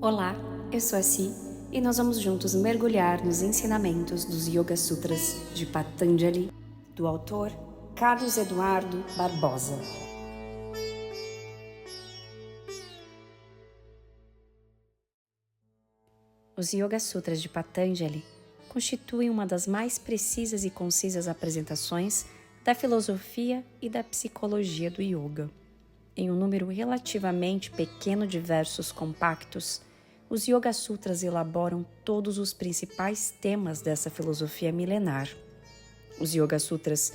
Olá, eu sou a Si e nós vamos juntos mergulhar nos ensinamentos dos Yoga Sutras de Patanjali, do autor Carlos Eduardo Barbosa. Os Yoga Sutras de Patanjali constituem uma das mais precisas e concisas apresentações da filosofia e da psicologia do yoga. Em um número relativamente pequeno de versos compactos, os Yoga Sutras elaboram todos os principais temas dessa filosofia milenar. Os Yoga Sutras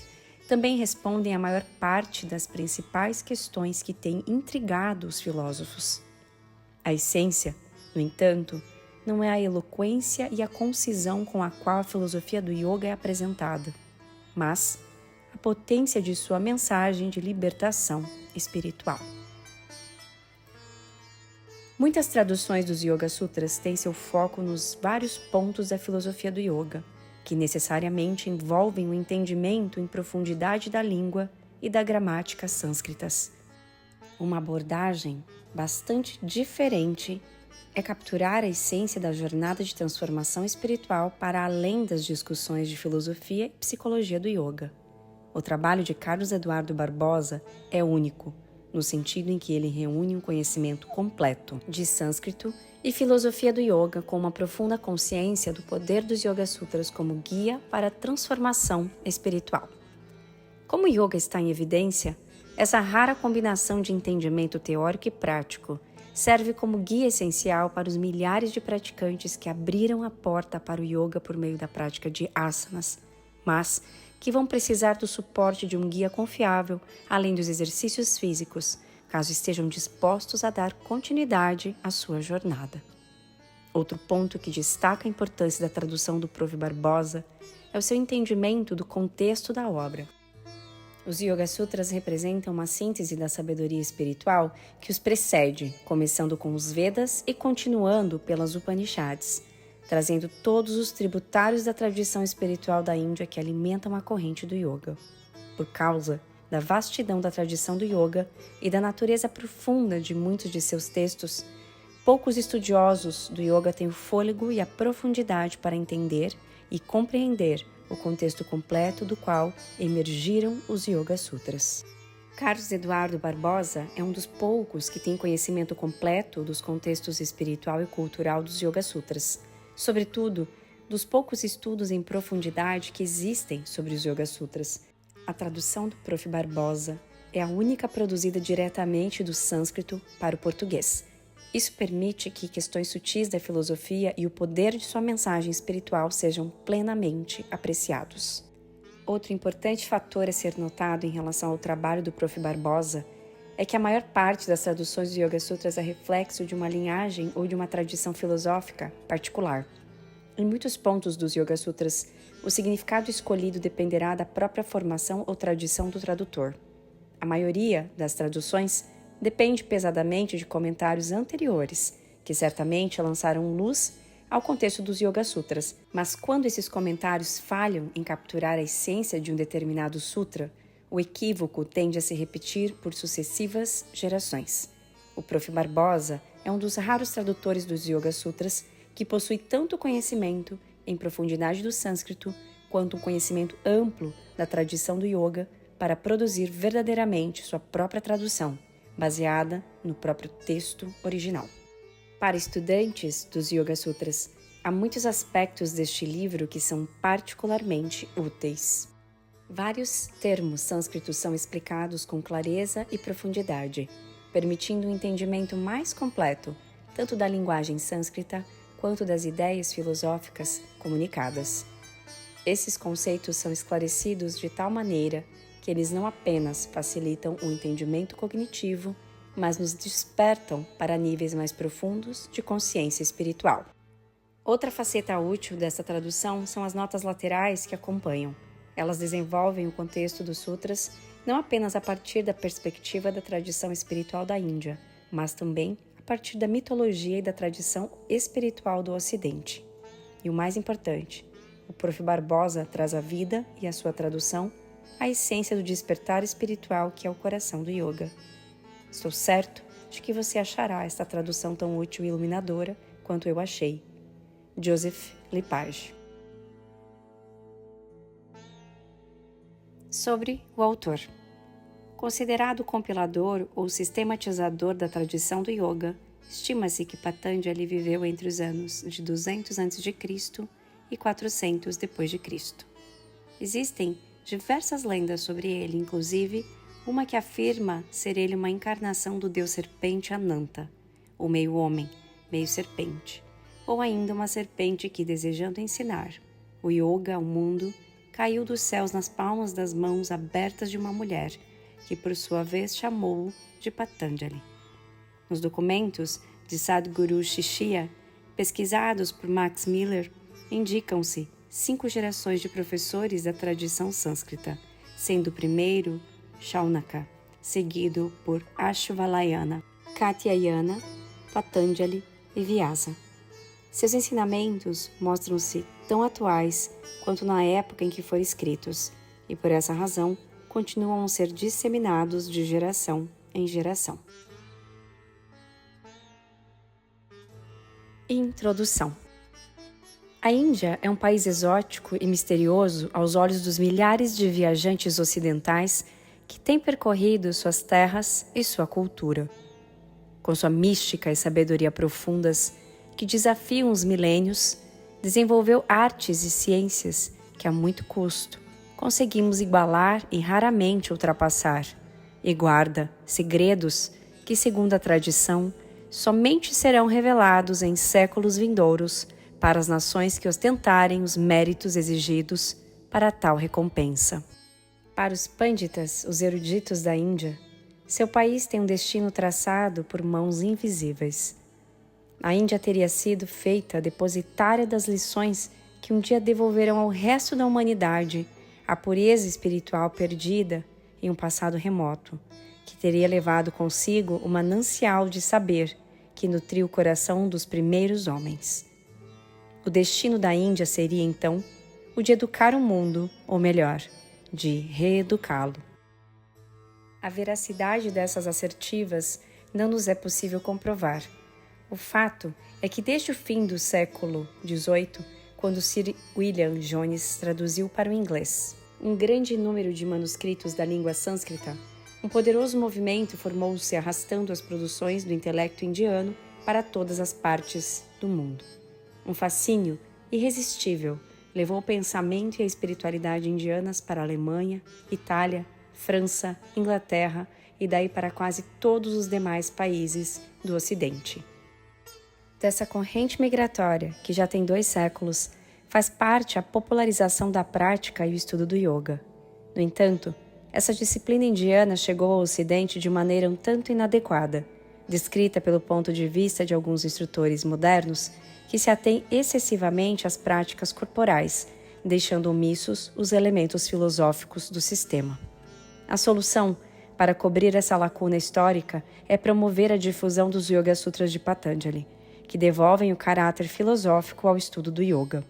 também respondem à maior parte das principais questões que têm intrigado os filósofos. A essência, no entanto, não é a eloquência e a concisão com a qual a filosofia do yoga é apresentada, mas a potência de sua mensagem de libertação espiritual. Muitas traduções dos Yoga Sutras têm seu foco nos vários pontos da filosofia do yoga, que necessariamente envolvem o entendimento em profundidade da língua e da gramática sânscritas. Uma abordagem bastante diferente é capturar a essência da jornada de transformação espiritual para além das discussões de filosofia e psicologia do yoga. O trabalho de Carlos Eduardo Barbosa é único, no sentido em que ele reúne um conhecimento completo de sânscrito e filosofia do yoga com uma profunda consciência do poder dos Yoga Sutras como guia para a transformação espiritual. Como o yoga está em evidência, essa rara combinação de entendimento teórico e prático serve como guia essencial para os milhares de praticantes que abriram a porta para o yoga por meio da prática de asanas, mas que vão precisar do suporte de um guia confiável, além dos exercícios físicos, caso estejam dispostos a dar continuidade à sua jornada. Outro ponto que destaca a importância da tradução do Prof. Barbosa é o seu entendimento do contexto da obra. Os Yoga Sutras representam uma síntese da sabedoria espiritual que os precede, começando com os Vedas e continuando pelas Upanishads, trazendo todos os tributários da tradição espiritual da Índia que alimentam a corrente do yoga. Por causa da vastidão da tradição do yoga e da natureza profunda de muitos de seus textos, poucos estudiosos do yoga têm o fôlego e a profundidade para entender e compreender o contexto completo do qual emergiram os Yoga Sutras. Carlos Eduardo Barbosa é um dos poucos que tem conhecimento completo dos contextos espiritual e cultural dos Yoga Sutras, sobretudo dos poucos estudos em profundidade que existem sobre os Yoga Sutras. A tradução do Prof. Barbosa é a única produzida diretamente do sânscrito para o português. Isso permite que questões sutis da filosofia e o poder de sua mensagem espiritual sejam plenamente apreciados. Outro importante fator a ser notado em relação ao trabalho do Prof. Barbosa é que a maior parte das traduções do Yoga Sutras é reflexo de uma linhagem ou de uma tradição filosófica particular. Em muitos pontos dos Yoga Sutras, o significado escolhido dependerá da própria formação ou tradição do tradutor. A maioria das traduções depende pesadamente de comentários anteriores, que certamente lançaram luz ao contexto dos Yoga Sutras, mas quando esses comentários falham em capturar a essência de um determinado sutra, o equívoco tende a se repetir por sucessivas gerações. O Prof. Barbosa é um dos raros tradutores dos Yoga Sutras que possui tanto conhecimento em profundidade do sânscrito quanto um conhecimento amplo da tradição do yoga para produzir verdadeiramente sua própria tradução, baseada no próprio texto original. Para estudantes dos Yoga Sutras, há muitos aspectos deste livro que são particularmente úteis. Vários termos sânscritos são explicados com clareza e profundidade, permitindo um entendimento mais completo tanto da linguagem sânscrita quanto das ideias filosóficas comunicadas. Esses conceitos são esclarecidos de tal maneira que eles não apenas facilitam o entendimento cognitivo, mas nos despertam para níveis mais profundos de consciência espiritual. Outra faceta útil dessa tradução são as notas laterais que acompanham. Elas desenvolvem o contexto dos sutras não apenas a partir da perspectiva da tradição espiritual da Índia, mas também a partir da mitologia e da tradição espiritual do Ocidente. E o mais importante, o Prof. Barbosa traz à vida e à sua tradução a essência do despertar espiritual que é o coração do yoga. Estou certo de que você achará esta tradução tão útil e iluminadora quanto eu achei. Joseph Lepage. Sobre o autor. Considerado compilador ou sistematizador da tradição do yoga, estima-se que Patanjali viveu entre os anos de 200 a.C. e 400 d.C. Existem diversas lendas sobre ele, inclusive uma que afirma ser ele uma encarnação do deus serpente Ananta, ou meio homem, meio serpente, ou ainda uma serpente que, desejando ensinar o yoga ao mundo, caiu dos céus nas palmas das mãos abertas de uma mulher, que por sua vez chamou-o de Patanjali. Nos documentos de Sadhguru Shishya, pesquisados por Max Miller, indicam-se 5 gerações de professores da tradição sânscrita, sendo o primeiro Shaunaka, seguido por Ashvalayana, Katyayana, Patanjali e Vyasa. Seus ensinamentos mostram-se tão atuais quanto na época em que foram escritos, e por essa razão continuam a ser disseminados de geração em geração. Introdução. A Índia é um país exótico e misterioso aos olhos dos milhares de viajantes ocidentais que têm percorrido suas terras e sua cultura. Com sua mística e sabedoria profundas, que desafiam os milênios, desenvolveu artes e ciências que a muito custo conseguimos igualar e raramente ultrapassar, e guarda segredos que, segundo a tradição, somente serão revelados em séculos vindouros para as nações que ostentarem os méritos exigidos para tal recompensa. Para os pânditas, os eruditos da Índia, seu país tem um destino traçado por mãos invisíveis. A Índia teria sido feita depositária das lições que um dia devolverão ao resto da humanidade a pureza espiritual perdida em um passado remoto, que teria levado consigo o manancial de saber que nutriu o coração dos primeiros homens. O destino da Índia seria, então, o de educar o mundo, ou melhor, de reeducá-lo. A veracidade dessas assertivas não nos é possível comprovar. O fato é que desde o fim do século XVIII, quando Sir William Jones traduziu para o inglês um grande número de manuscritos da língua sânscrita, um poderoso movimento formou-se arrastando as produções do intelecto indiano para todas as partes do mundo. Um fascínio irresistível levou o pensamento e a espiritualidade indianas para a Alemanha, Itália, França, Inglaterra e daí para quase todos os demais países do Ocidente. Dessa corrente migratória, que já tem 2 séculos, faz parte a popularização da prática e o estudo do yoga. No entanto, essa disciplina indiana chegou ao Ocidente de maneira um tanto inadequada, descrita pelo ponto de vista de alguns instrutores modernos que se atêm excessivamente às práticas corporais, deixando omissos os elementos filosóficos do sistema. A solução para cobrir essa lacuna histórica é promover a difusão dos Yoga Sutras de Patanjali, que devolvem o caráter filosófico ao estudo do yoga.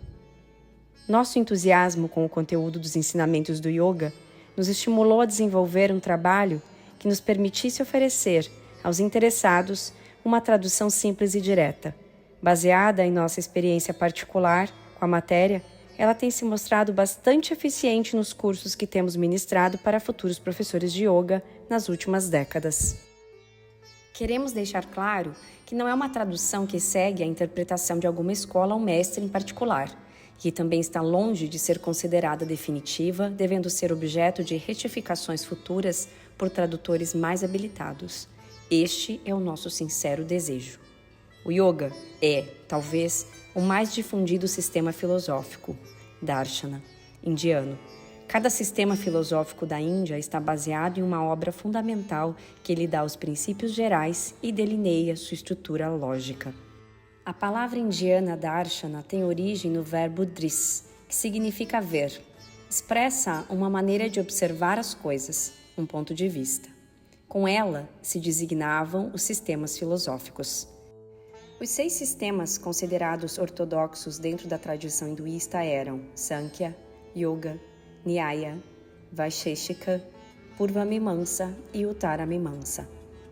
Nosso entusiasmo com o conteúdo dos ensinamentos do yoga nos estimulou a desenvolver um trabalho que nos permitisse oferecer aos interessados uma tradução simples e direta. Baseada em nossa experiência particular com a matéria, ela tem se mostrado bastante eficiente nos cursos que temos ministrado para futuros professores de yoga nas últimas décadas. Queremos deixar claro que não é uma tradução que segue a interpretação de alguma escola ou mestre em particular, que também está longe de ser considerada definitiva, devendo ser objeto de retificações futuras por tradutores mais habilitados. Este é o nosso sincero desejo. O yoga é, talvez, o mais difundido sistema filosófico, darshana, indiano. Cada sistema filosófico da Índia está baseado em uma obra fundamental que lhe dá os princípios gerais e delineia sua estrutura lógica. A palavra indiana darshana tem origem no verbo dris, que significa ver. Expressa uma maneira de observar as coisas, um ponto de vista. Com ela se designavam os sistemas filosóficos. Os 6 sistemas considerados ortodoxos dentro da tradição hinduísta eram Sankhya, Yoga, Nyaya, Vaisheshika, Purva Mimamsa e Uttara Mimamsa.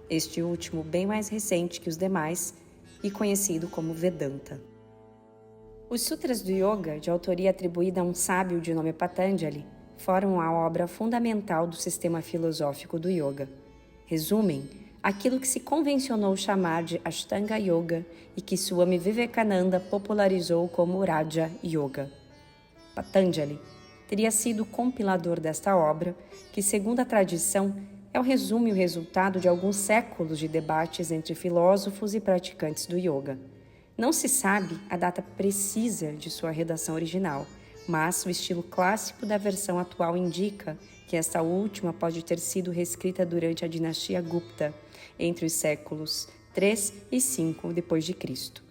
este último bem mais recente que os demais e conhecido como Vedanta. Os Sutras do Yoga, de autoria atribuída a um sábio de nome Patanjali, formam a obra fundamental do sistema filosófico do Yoga. Resumem aquilo que se convencionou chamar de Ashtanga Yoga e que Swami Vivekananda popularizou como Raja Yoga. Patanjali teria sido o compilador desta obra, que, segundo a tradição, é o resumo e o resultado de alguns séculos de debates entre filósofos e praticantes do yoga. Não se sabe a data precisa de sua redação original, mas o estilo clássico da versão atual indica que esta última pode ter sido reescrita durante a dinastia Gupta, entre os séculos 3 e 5 d.C.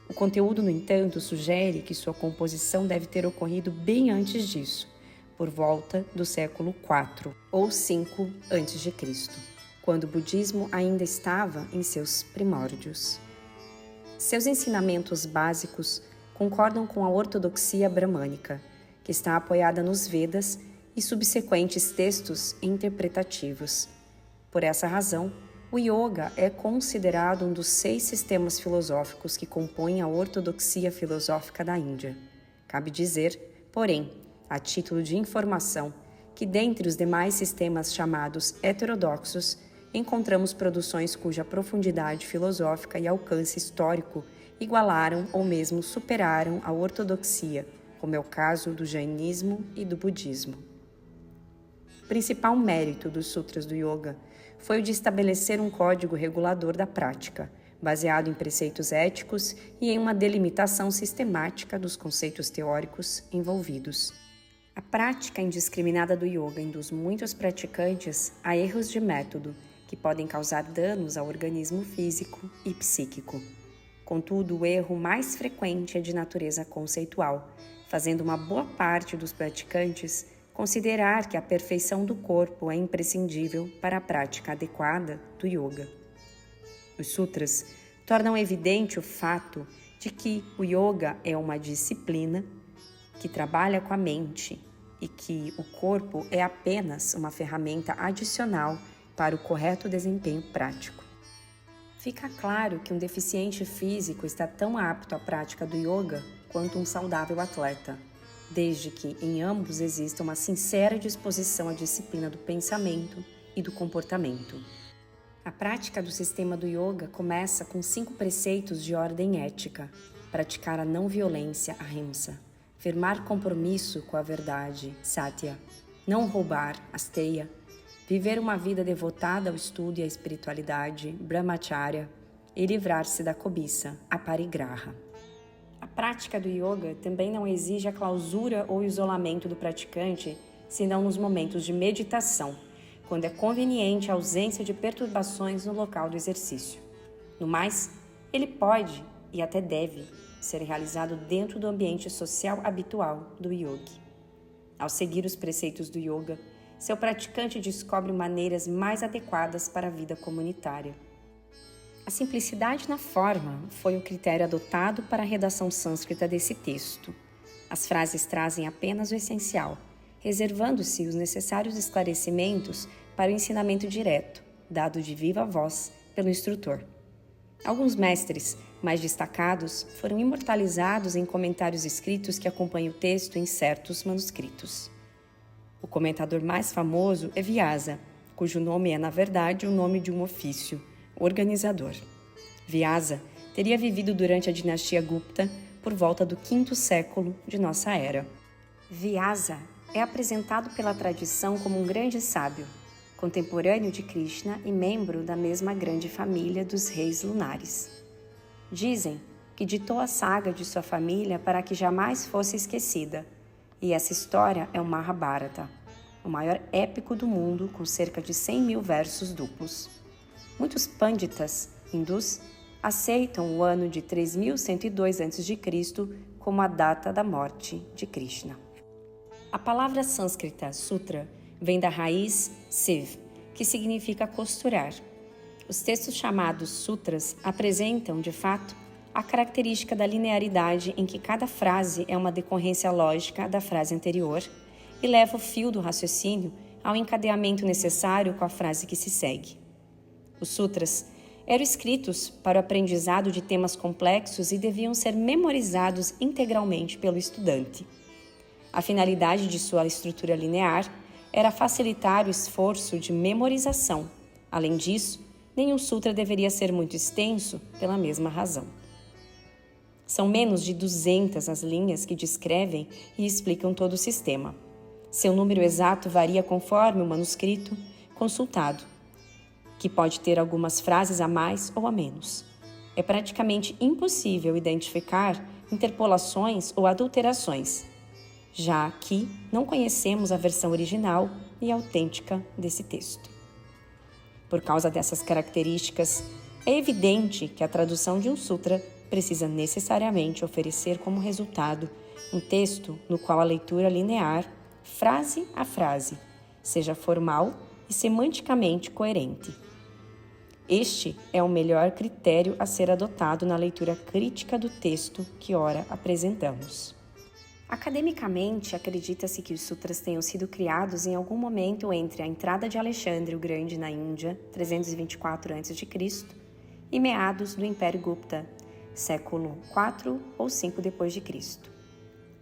O conteúdo, no entanto, sugere que sua composição deve ter ocorrido bem antes disso, por volta do século 4 ou 5 a.C., quando o budismo ainda estava em seus primórdios. Seus ensinamentos básicos concordam com a ortodoxia bramânica, que está apoiada nos Vedas e subsequentes textos interpretativos. Por essa razão, o yoga é considerado um dos 6 sistemas filosóficos que compõem a ortodoxia filosófica da Índia. Cabe dizer, porém, a título de informação, que dentre os demais sistemas chamados heterodoxos, encontramos produções cuja profundidade filosófica e alcance histórico igualaram ou mesmo superaram a ortodoxia, como é o caso do jainismo e do budismo. O principal mérito dos Sutras do Yoga foi o de estabelecer um código regulador da prática, baseado em preceitos éticos e em uma delimitação sistemática dos conceitos teóricos envolvidos. A prática indiscriminada do yoga induz muitos praticantes a erros de método, que podem causar danos ao organismo físico e psíquico. Contudo, o erro mais frequente é de natureza conceitual, fazendo uma boa parte dos praticantes considerar que a perfeição do corpo é imprescindível para a prática adequada do yoga. Os sutras tornam evidente o fato de que o yoga é uma disciplina que trabalha com a mente e que o corpo é apenas uma ferramenta adicional para o correto desempenho prático. Fica claro que um deficiente físico está tão apto à prática do yoga quanto um saudável atleta, desde que em ambos exista uma sincera disposição à disciplina do pensamento e do comportamento. A prática do sistema do yoga começa com 5 preceitos de ordem ética: praticar a não violência, ahimsa, firmar compromisso com a verdade, satya, não roubar, asteya, viver uma vida devotada ao estudo e à espiritualidade, brahmacharya, e livrar-se da cobiça, aparigraha. A prática do yoga também não exige a clausura ou isolamento do praticante, senão nos momentos de meditação, quando é conveniente a ausência de perturbações no local do exercício. No mais, ele pode e até deve ser realizado dentro do ambiente social habitual do yogi. Ao seguir os preceitos do yoga, seu praticante descobre maneiras mais adequadas para a vida comunitária. A simplicidade na forma foi o critério adotado para a redação sânscrita desse texto. As frases trazem apenas o essencial, reservando-se os necessários esclarecimentos para o ensinamento direto, dado de viva voz pelo instrutor. Alguns mestres mais destacados foram imortalizados em comentários escritos que acompanham o texto em certos manuscritos. O comentador mais famoso é Vyasa, cujo nome é, na verdade, o nome de um ofício, organizador. Vyasa teria vivido durante a dinastia Gupta por volta do 5º século de nossa era. Vyasa é apresentado pela tradição como um grande sábio, contemporâneo de Krishna e membro da mesma grande família dos reis lunares. Dizem que ditou a saga de sua família para que jamais fosse esquecida, e essa história é o Mahabharata, o maior épico do mundo com cerca de 100.000 versos duplos. Muitos panditas hindus aceitam o ano de 3102 a.C. como a data da morte de Krishna. A palavra sânscrita sutra vem da raiz siv, que significa costurar. Os textos chamados sutras apresentam, de fato, a característica da linearidade em que cada frase é uma decorrência lógica da frase anterior e leva o fio do raciocínio ao encadeamento necessário com a frase que se segue. Os sutras eram escritos para o aprendizado de temas complexos e deviam ser memorizados integralmente pelo estudante. A finalidade de sua estrutura linear era facilitar o esforço de memorização. Além disso, nenhum sutra deveria ser muito extenso pela mesma razão. São menos de 200 as linhas que descrevem e explicam todo o sistema. Seu número exato varia conforme o manuscrito consultado, que pode ter algumas frases a mais ou a menos. É praticamente impossível identificar interpolações ou adulterações, já que não conhecemos a versão original e autêntica desse texto. Por causa dessas características, é evidente que a tradução de um sutra precisa necessariamente oferecer como resultado um texto no qual a leitura linear, frase a frase, seja formal e semanticamente coerente. Este é o melhor critério a ser adotado na leitura crítica do texto que ora apresentamos. Academicamente, acredita-se que os sutras tenham sido criados em algum momento entre a entrada de Alexandre o Grande na Índia, 324 a.C., e meados do Império Gupta, século IV ou V d.C.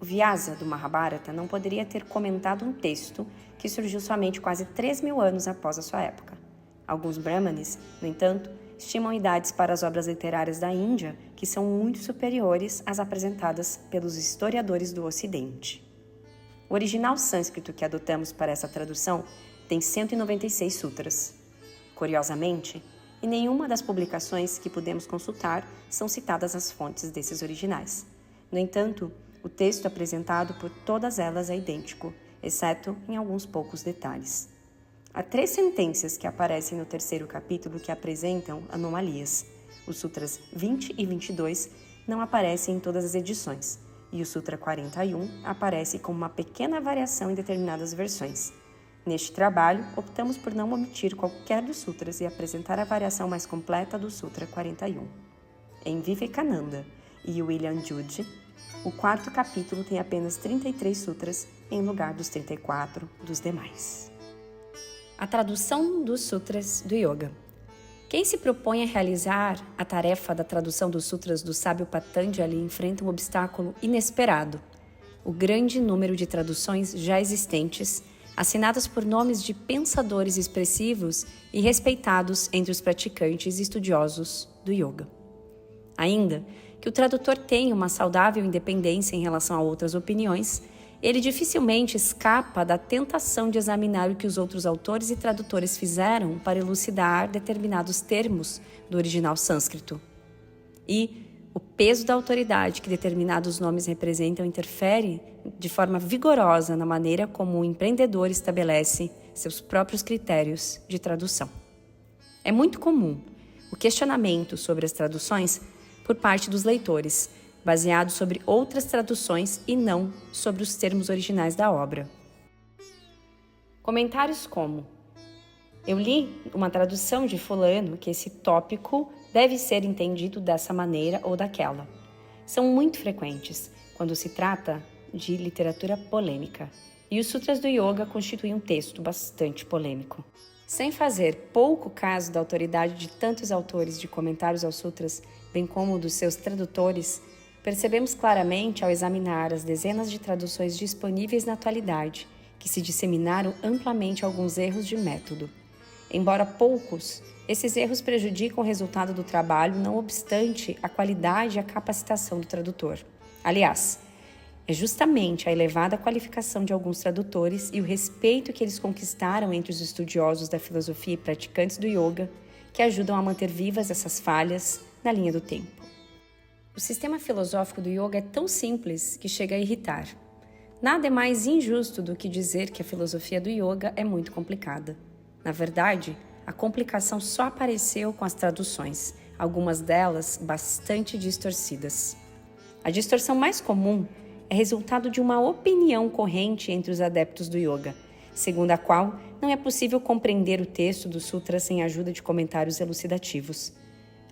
O Vyasa, do Mahabharata, não poderia ter comentado um texto que surgiu somente quase 3.000 anos após a sua época. Alguns brahmanes, no entanto, estimam idades para as obras literárias da Índia que são muito superiores às apresentadas pelos historiadores do Ocidente. O original sânscrito que adotamos para essa tradução tem 196 sutras. Curiosamente, em nenhuma das publicações que pudemos consultar são citadas as fontes desses originais. No entanto, o texto apresentado por todas elas é idêntico, exceto em alguns poucos detalhes. Há 3 sentenças que aparecem no 3º capítulo que apresentam anomalias. Os sutras 20 e 22 não aparecem em todas as edições, e o sutra 41 aparece com uma pequena variação em determinadas versões. Neste trabalho, optamos por não omitir qualquer dos sutras e apresentar a variação mais completa do sutra 41. Em Vivekananda e William Jude, o 4º capítulo tem apenas 33 sutras em lugar dos 34 dos demais. A tradução dos sutras do yoga. Quem se propõe a realizar a tarefa da tradução dos sutras do sábio Patanjali enfrenta um obstáculo inesperado: o grande número de traduções já existentes, assinadas por nomes de pensadores expressivos e respeitados entre os praticantes e estudiosos do yoga. Ainda que o tradutor tenha uma saudável independência em relação a outras opiniões, ele dificilmente escapa da tentação de examinar o que os outros autores e tradutores fizeram para elucidar determinados termos do original sânscrito. E o peso da autoridade que determinados nomes representam interfere de forma vigorosa na maneira como o empreendedor estabelece seus próprios critérios de tradução. É muito comum o questionamento sobre as traduções por parte dos leitores, baseado sobre outras traduções e não sobre os termos originais da obra. Comentários como: eu li uma tradução de fulano que esse tópico deve ser entendido dessa maneira ou daquela. São muito frequentes quando se trata de literatura polêmica, e os sutras do yoga constituem um texto bastante polêmico. Sem fazer pouco caso da autoridade de tantos autores de comentários aos sutras, bem como dos seus tradutores, percebemos claramente ao examinar as dezenas de traduções disponíveis na atualidade que se disseminaram amplamente alguns erros de método. Embora poucos, esses erros prejudicam o resultado do trabalho, não obstante a qualidade e a capacitação do tradutor. Aliás, é justamente a elevada qualificação de alguns tradutores e o respeito que eles conquistaram entre os estudiosos da filosofia e praticantes do yoga que ajudam a manter vivas essas falhas na linha do tempo. O sistema filosófico do yoga é tão simples que chega a irritar. Nada é mais injusto do que dizer que a filosofia do yoga é muito complicada. Na verdade, a complicação só apareceu com as traduções, algumas delas bastante distorcidas. A distorção mais comum é resultado de uma opinião corrente entre os adeptos do yoga, segundo a qual não é possível compreender o texto do sutra sem a ajuda de comentários elucidativos.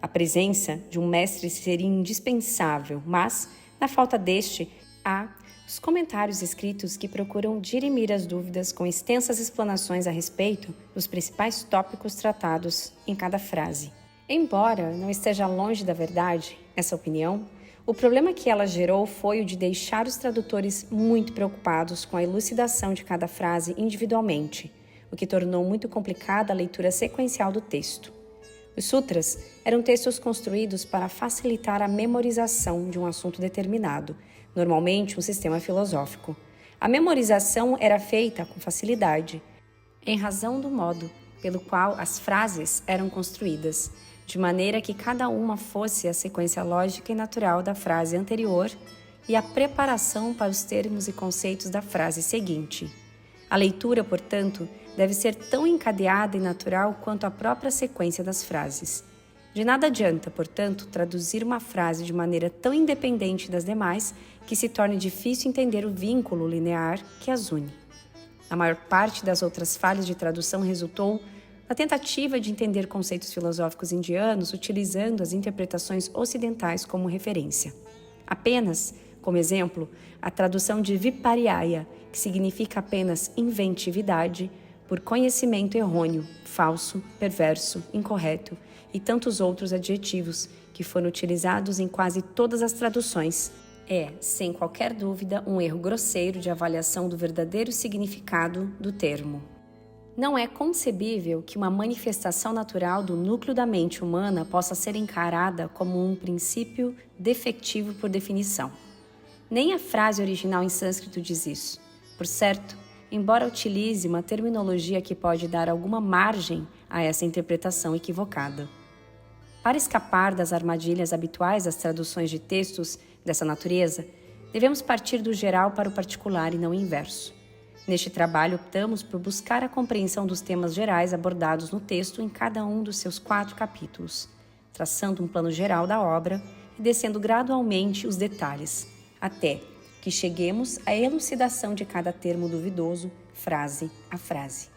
A presença de um mestre seria indispensável, mas, na falta deste, há Os comentários escritos que procuram dirimir as dúvidas com extensas explanações a respeito dos principais tópicos tratados em cada frase. Embora não esteja longe da verdade essa opinião, o problema que ela gerou foi o de deixar os tradutores muito preocupados com a elucidação de cada frase individualmente, o que tornou muito complicada a leitura sequencial do texto. Os sutras eram textos construídos para facilitar a memorização de um assunto determinado, normalmente um sistema filosófico. A memorização era feita com facilidade, em razão do modo pelo qual as frases eram construídas, de maneira que cada uma fosse a sequência lógica e natural da frase anterior e a preparação para os termos e conceitos da frase seguinte. A leitura, portanto, deve ser tão encadeada e natural quanto a própria sequência das frases. De nada adianta, portanto, traduzir uma frase de maneira tão independente das demais que se torne difícil entender o vínculo linear que as une. A maior parte das outras falhas de tradução resultou na tentativa de entender conceitos filosóficos indianos utilizando as interpretações ocidentais como referência. Apenas, como exemplo, a tradução de Vipariyaya, que significa apenas inventividade, por conhecimento errôneo, falso, perverso, incorreto e tantos outros adjetivos que foram utilizados em quase todas as traduções, é, sem qualquer dúvida, um erro grosseiro de avaliação do verdadeiro significado do termo. Não é concebível que uma manifestação natural do núcleo da mente humana possa ser encarada como um princípio defectivo por definição. Nem a frase original em sânscrito diz isso. Por certo, embora utilize uma terminologia que pode dar alguma margem a essa interpretação equivocada. Para escapar das armadilhas habituais das traduções de textos dessa natureza, devemos partir do geral para o particular e não o inverso. Neste trabalho, optamos por buscar a compreensão dos temas gerais abordados no texto em cada um dos seus 4 capítulos, traçando um plano geral da obra e descendo gradualmente os detalhes, até que cheguemos à elucidação de cada termo duvidoso, frase a frase.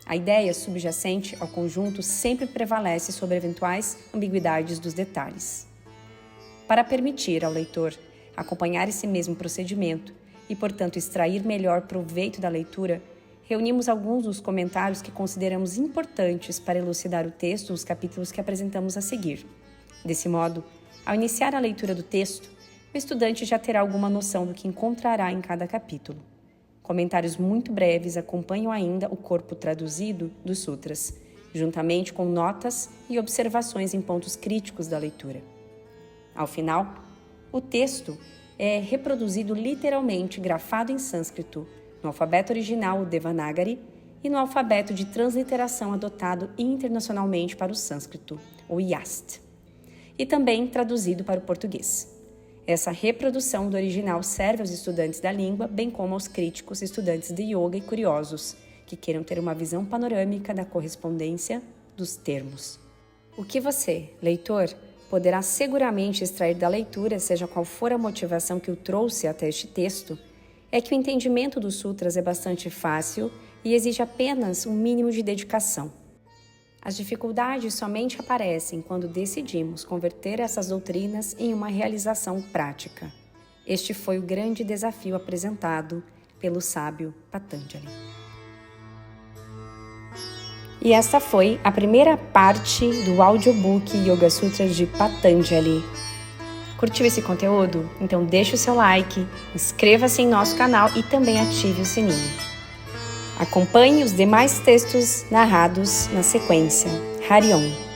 A ideia subjacente ao conjunto sempre prevalece sobre eventuais ambiguidades dos detalhes. Para permitir ao leitor acompanhar esse mesmo procedimento e, portanto, extrair melhor proveito da leitura, reunimos alguns dos comentários que consideramos importantes para elucidar o texto nos capítulos que apresentamos a seguir. Desse modo, ao iniciar a leitura do texto, o estudante já terá alguma noção do que encontrará em cada capítulo. Comentários muito breves acompanham ainda o corpo traduzido dos sutras, juntamente com notas e observações em pontos críticos da leitura. Ao final, o texto é reproduzido literalmente grafado em sânscrito, no alfabeto original, o Devanagari, e no alfabeto de transliteração adotado internacionalmente para o sânscrito, o Yast, e também traduzido para o português. Essa reprodução do original serve aos estudantes da língua, bem como aos críticos, estudantes de yoga e curiosos, que queiram ter uma visão panorâmica da correspondência dos termos. O que você, leitor, poderá seguramente extrair da leitura, seja qual for a motivação que o trouxe até este texto, é que o entendimento dos sutras é bastante fácil e exige apenas um mínimo de dedicação. As dificuldades somente aparecem quando decidimos converter essas doutrinas em uma realização prática. Este foi o grande desafio apresentado pelo sábio Patanjali. E esta foi a primeira parte do audiobook Yoga Sutras de Patanjali. Curtiu esse conteúdo? Então deixe o seu like, inscreva-se em nosso canal e também ative o sininho. Acompanhe os demais textos narrados na sequência. Hariom.